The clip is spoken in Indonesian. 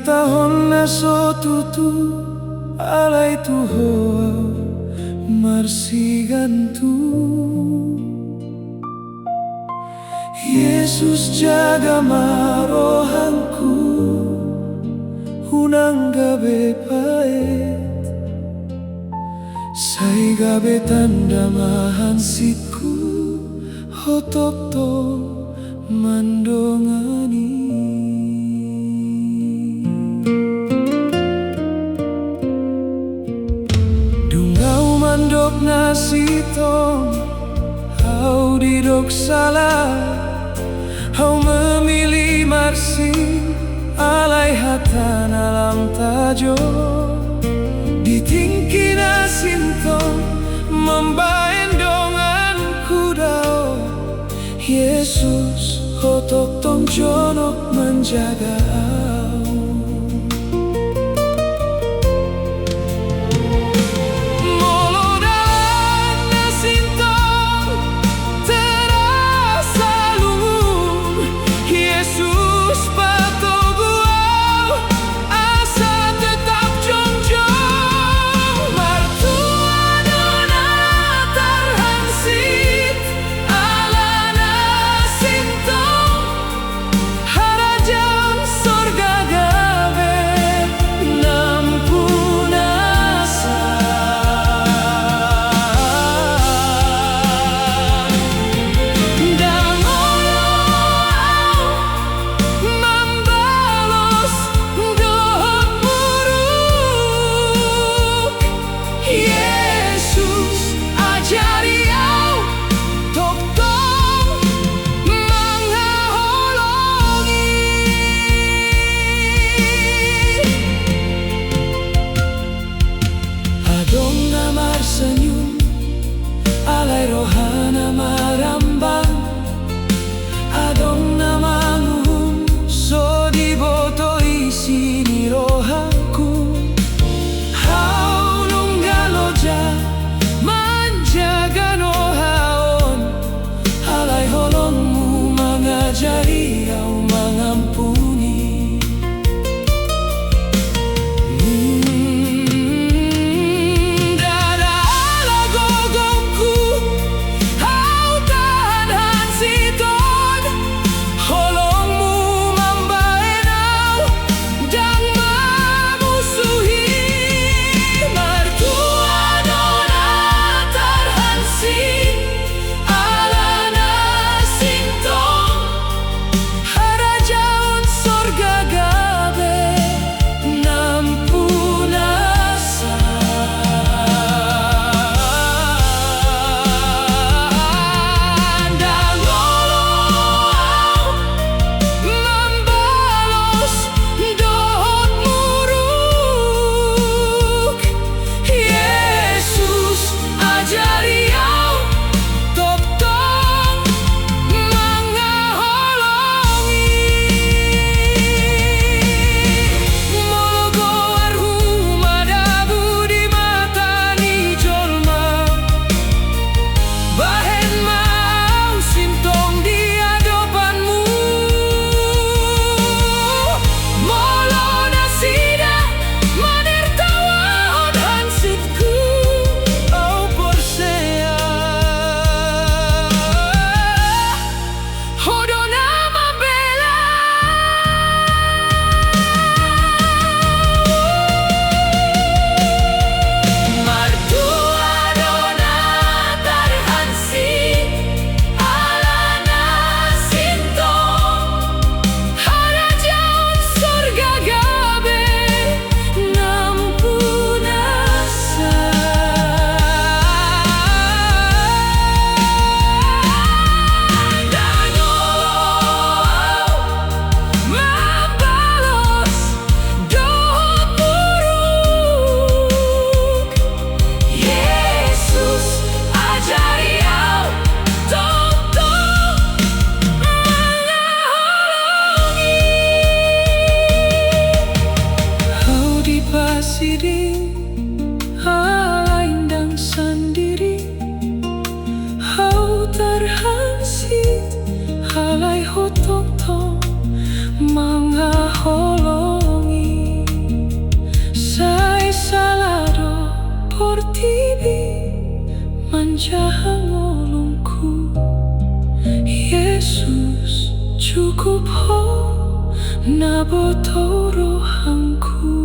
tahun na so tutu alay tuho marsigantu. Yesus jaga marohanku hunang gabe pait say gabe tanda mahansitku hotop to mandongani. Dungau mandok nasitong hau didok salah hau memilih marsi alai hatan alam tajo ditingki nasintong membaen dongan kudao. Yesus hotok tong jonok menjaga au. Molodan nasintong terasa lum. Yesus patoguau asa tetap jongjong. Martua dona tarhansit ala nasintong harajam sorga hangolongku. Yesus cukup ho nabotoro hangku.